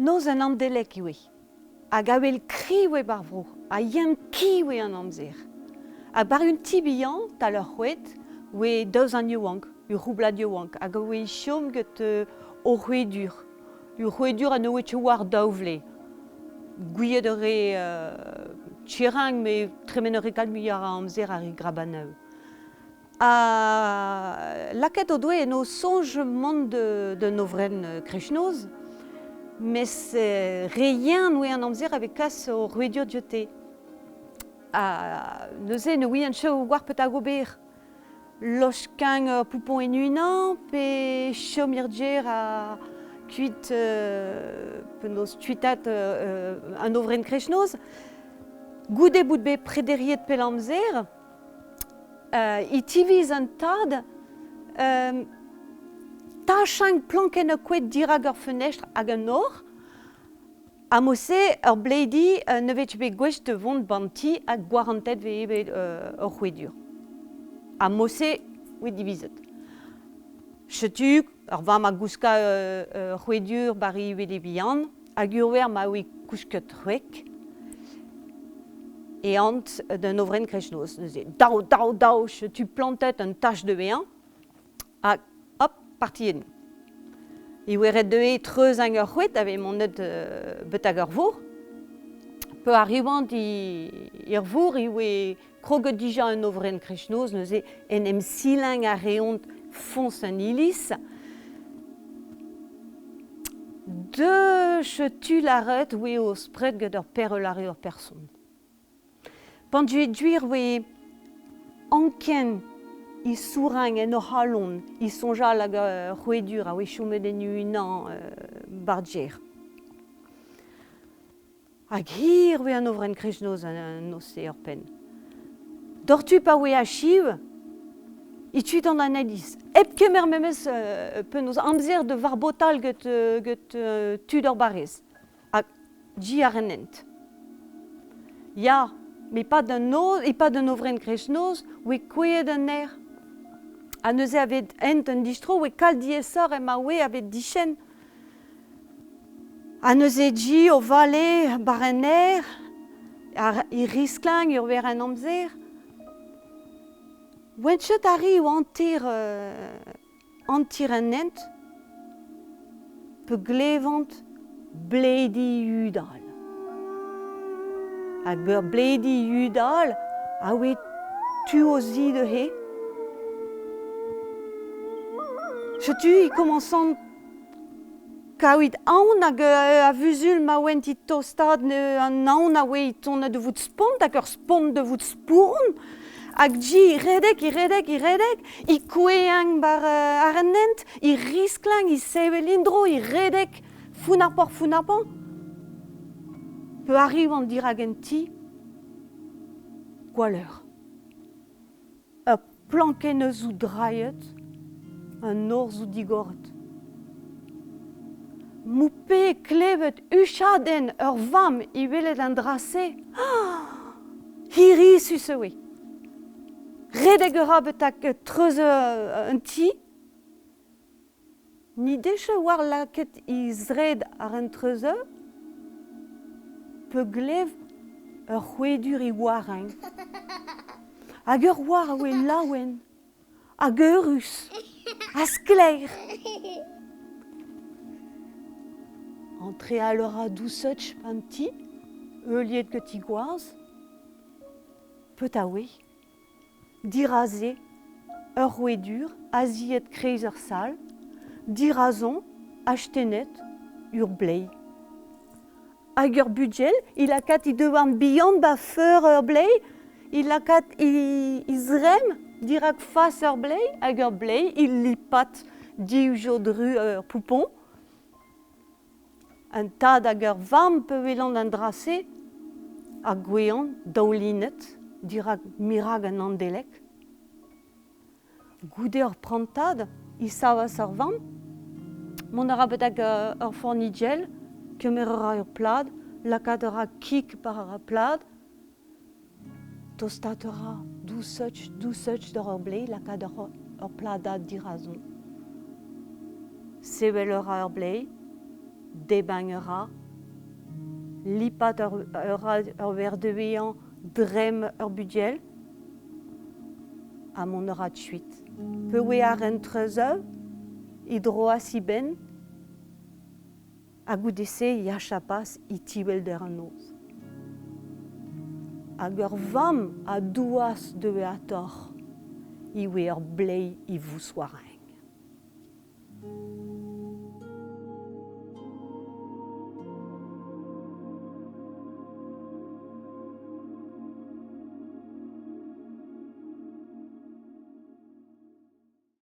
Nos an amdelek iwe. Hag a wel kriwe bar vro. A yem kiwe an amzer. Hag bar un tibian, tal ur c'hwet, we deus an yoank, ur roublad yoank. Hag we chom get o c'hwedur. Ur c'hwedur an oet war daouvle. Gouillet re tchirang, me tremen ur ekal muyar a amzer ar grabaneu. Laket o doe no sonj mont de novren krechnoz, mais rien noue an amzer avec kas o c'hwedur diote. Neuze ne oui an chou war pet a gober. Loch kang poupon en unan, pe chom irger a kuit penaos tuitat an novren krechnoz. Goude bout be prederiet pel amzer, itiviz an tad, tachank planken a kouet dirag ur fenestr hag an or, a mosse ur bleidi ne vet be gwech de vont banti hag gwarantet ve ebe ur c'hwedur. A mosse we divizet. Chetuk, ur vam a gouska c'hwedur bari ebe de bihan, hag ur ver ma we kousket c'hwek, et ant de novren krechnoz. Dao, dao, dao, tu plantet un tâche de béan, hag hop, partien. I weret de e treuz an ur c'hwet ave mon net bet hag ur vour. Peu arrivant ir vour, i we kroget dija un novren krechnoz, neuze en em silang a reont fons an ilis. De chetu laret we o spred get ur perelare ur person. Pant du duir we anken I sourang en o halon, I sonjal hag c'hwedur a we chomet en unan bardjer. Hag hir we an ovren krechnoz an ose ur pen. Dortu pa we a chiv, I tuit an anadis. Ep kemer memez penaos amzer de varbotal get tud ur barez. Hag di ar enent. Ya, mais pas d'un ovren krechnoz, we kouet an air. A neuze avet ent un distro, we kal diesor ema we avet dichen. A neuze di o vale bar en air, I risklang ur ver an amzer. Wenchet ari o antir an ent, pe glevant bleidi udal. Hag ur bleidi udal, a we tu o zi de he. Chetu I commençant kaout aon hag a vuzul ma went I tostad an aon a we I tonna de vout spont hag ur spont de vout spourn. Hag di I redek, I koueang bar ar enent, I risklang, I sevelindro, I redek founarpan. Peu arriv an dirag en ti, gwaleur. Ur planken eus ou draiet, an or zou digoret. Moupe klevet uchaden ur vam I welet an drase. Hiri susewe. Redeg ur betak treuz un ti. Ni deche war laket I zred ar un treuz peu glev ur c'hwedur I warang. Hag ur war a we laouen, hag eurus, a skleir. Entre a leur a doucetch panti, euliet ket I gouaz, peut a we, diraze, ur c'hwedur, aziet kreiz ur sal, dirazon, achtenet, ur blei. Hag ur budgel, I lakat I devan bihan ba feur ur blei, I lakat I zrem dirag fas ur blei, hag ur blei, I lipat diujo dru ur poupon. Un tad hag ur vam peu welan an drase, hag gwean daoulinet, dirag mirag an andelek. Goude ur prantad, I savas ur vam, mont a ra betak ur fornigel, kemer ur plad, lakat ur kik par ur plad, tostat ur doucetch d'ur blei, lakat ur pladad dirazon. Sevel ur blei, débangera, lipat ver de veillant drem budgel, à mon aura de suite. Peu ar entrezeu, hydroa si ben, a goudesse ya chapas i tibel der an oz. Hag ur vam a douas de a tor, i we ur blei i vous soirin.